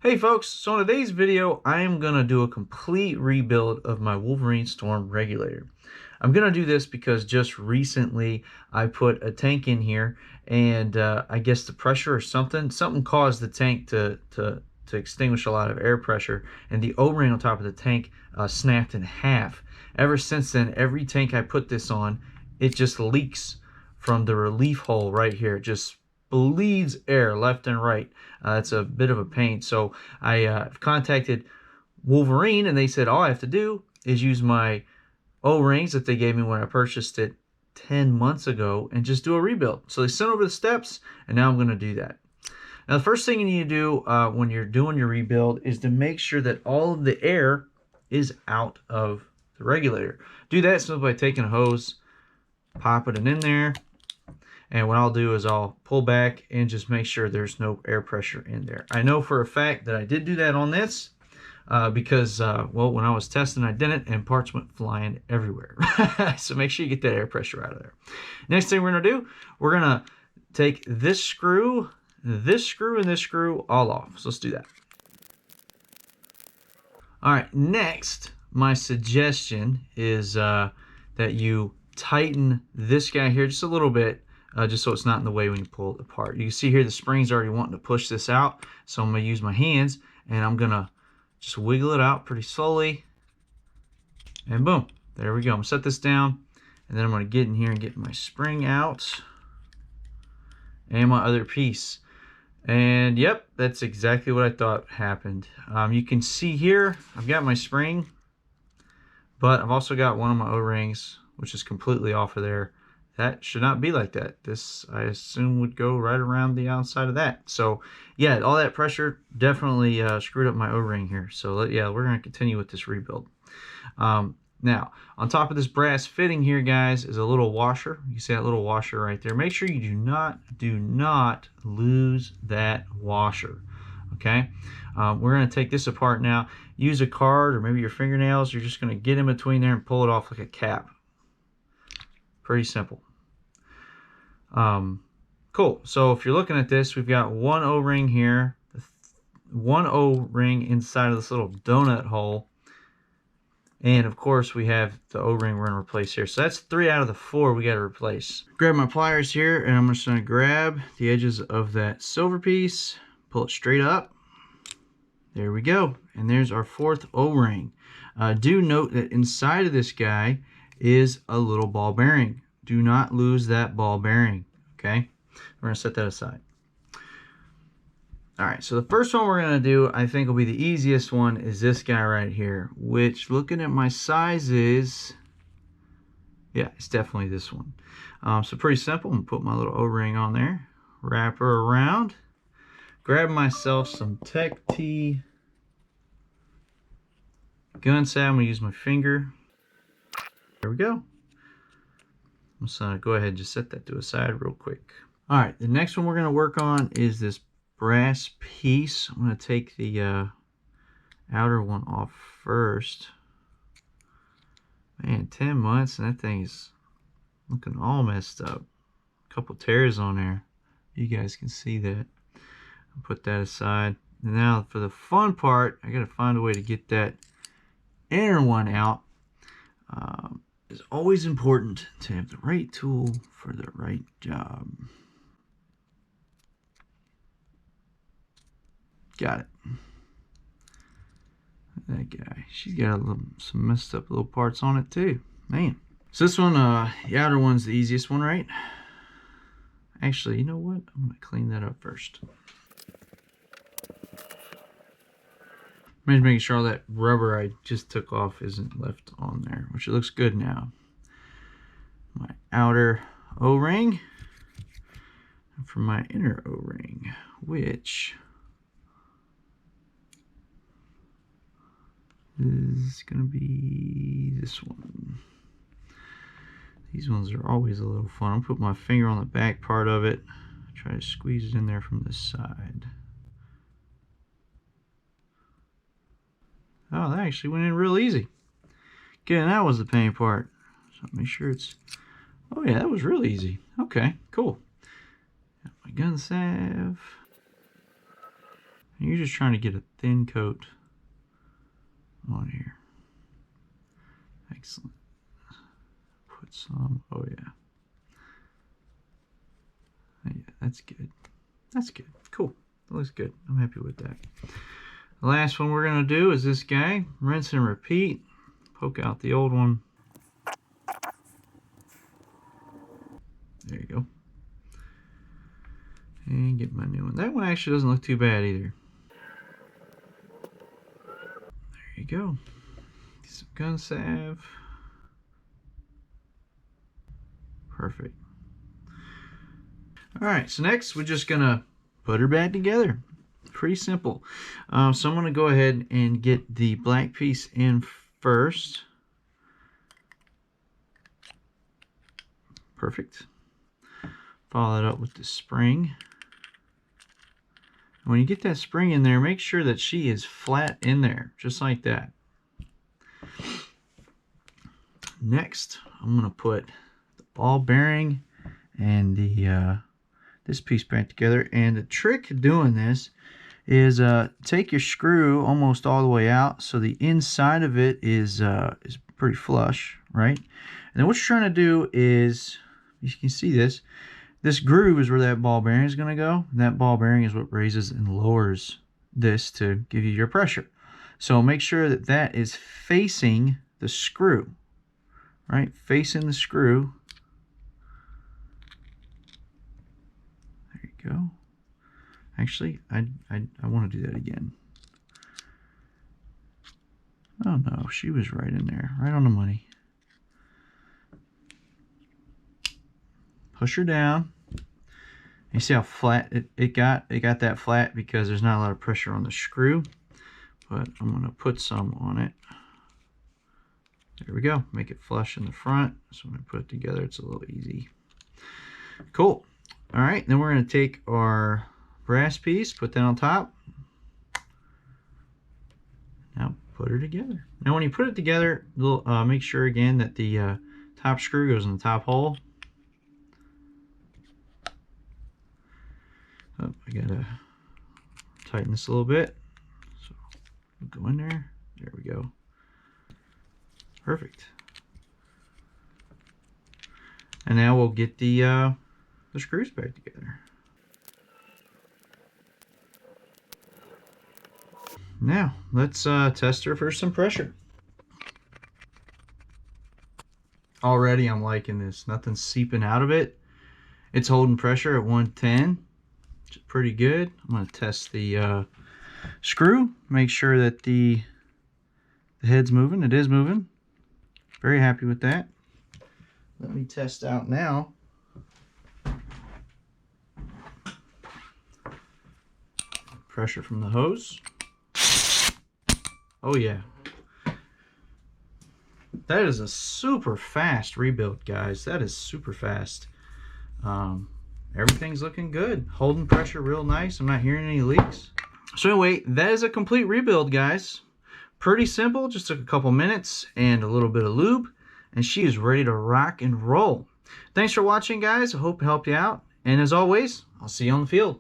Hey folks, so in today's video, I am going to do a complete rebuild of my Wolverine Storm Regulator. I'm going to do this because just recently I put a tank in here and I guess the pressure or something caused the tank to extinguish a lot of air pressure, and the O-ring on top of the tank snapped in half. Ever since then, every tank I put this on, it just leaks from the relief hole right here. Just bleeds air left and right. It's a bit of a pain. So I contacted Wolverine, and they said all I have to do is use my O-rings that they gave me when I purchased it 10 months ago and just do a rebuild. So they sent over the steps, and now I'm going to do that. Now, the first thing you need to do when you're doing your rebuild is to make sure that all of the air is out of the regulator. Do that simply by taking a hose, popping it in there, and what I'll do is I'll pull back and just make sure there's no air pressure in there. I know for a fact that I did do that on this because, well, when I was testing, I didn't, and parts went flying everywhere. So make sure you get that air pressure out of there. Next thing we're going to do, we're going to take this screw, and this screw all off. So let's do that. All right, next, my suggestion is that you tighten this guy here just a little bit, just so it's not in the way when you pull it apart. You can see here the spring's already wanting to push this out, so I'm going to use my hands, and I'm going to just wiggle it out pretty slowly, and boom, there we go. I'm going to set this down, and then I'm going to get in here and get my spring out, and my other piece. And yep, that's exactly what I thought happened. You can see here, I've got my spring, but I've also got one of my O-rings, which is completely off of there. That should not be like that. This, I assume, would go right around the outside of that. So yeah, all that pressure definitely screwed up my O-ring here. So yeah, we're going to continue with this rebuild. Now, on top of this brass fitting here, guys, is a little washer. You see that little washer right there. Make sure you do not lose that washer, okay? We're going to take this apart now. Use a card or maybe your fingernails. You're just going to get in between there and pull it off like a cap. Pretty simple. Cool. So if you're looking at this, we've got one O-ring here, one O-ring inside of this little donut hole, and of course we have the O-ring we're going to replace here. So that's 3 out of the 4 we got to replace. Grab my pliers here, and I'm just going to grab the edges of that silver piece, pull it straight up. There we go. And there's our 4th O-ring. Do note that inside of this guy is a little ball bearing. Do not lose that ball bearing, okay? We're going to set that aside. All right, so the first one we're going to do, I think will be the easiest one, is this guy right here, which, looking at my sizes, yeah, it's definitely this one. So pretty simple. I'm going to put my little O-ring on there, wrap her around, grab myself some Tech T gun salve. I'm going to use my finger. There we go. I'm just going to go ahead and just set that to a side real quick. All right, the next one we're going to work on is this brass piece. I'm going to take the outer one off first. Man, 10 months and that thing's looking all messed up. A couple tears on there. You guys can see that. I'll put that aside. And now for the fun part, I got to find a way to get that inner one out. It's always important to have the right tool for the right job. Got it. That guy. She's got some messed up little parts on it too. Man. So this one, the outer one's the easiest one, right? Actually, you know what? I'm going to clean that up first. I'm just making sure all that rubber I just took off isn't left on there, which it looks good now. My outer O-ring, and for my inner O-ring, which is going to be this one. These ones are always a little fun. I'll put my finger on the back part of it, try to squeeze it in there from this side. Oh, that actually went in real easy. Again, that was the pain part. So make sure it's... Oh yeah, that was real easy. Okay, cool. Got my gun salve. You're just trying to get a thin coat on here. Excellent. Put some, oh yeah. Yeah, that's good. That's good. Cool. That looks good. I'm happy with that. The last one we're going to do is this guy. Rinse and repeat. Poke out the old one. There you go. And get my new one. That one actually doesn't look too bad either. There you go. Get some gun salve. Perfect. Alright, so next we're just going to put her back together. Pretty simple. So I'm going to go ahead and get the black piece in first. Perfect. Follow that up with the spring. And when you get that spring in there, make sure that she is flat in there, just like that. Next, I'm going to put the ball bearing and the this piece back together. And the trick to doing this is take your screw almost all the way out so the inside of it is pretty flush, right? And then what you're trying to do is, you can see this groove is where that ball bearing is going to go. And that ball bearing is what raises and lowers this to give you your pressure. So make sure that that is facing the screw, right? Facing the screw. There you go. Actually, I want to do that again. Oh no, she was right in there, right on the money. Push her down. You see how flat it got? It got that flat because there's not a lot of pressure on the screw. But I'm going to put some on it. There we go. Make it flush in the front. So when I put it together, it's a little easy. Cool. All right, then we're going to take our brass piece, put that on top. Now put her together. Now when you put it together, make sure again that the top screw goes in the top hole. Oh, I gotta tighten this a little bit. So we'll go in there. There we go. Perfect. And now we'll get the screws back together. Now let's test her for some pressure. Already I'm liking this. Nothing's seeping out of it. It's holding pressure at 110. Which is pretty good. I'm going to test the screw. Make sure that the head's moving. It is moving. Very happy with that. Let me test out now. Pressure from the hose. Oh yeah. That is a super fast rebuild, guys. That is super fast. Everything's looking good. Holding pressure real nice. I'm not hearing any leaks. So anyway, that is a complete rebuild, guys. Pretty simple. Just took a couple minutes and a little bit of lube. And she is ready to rock and roll. Thanks for watching, guys. I hope it helped you out. And as always, I'll see you on the field.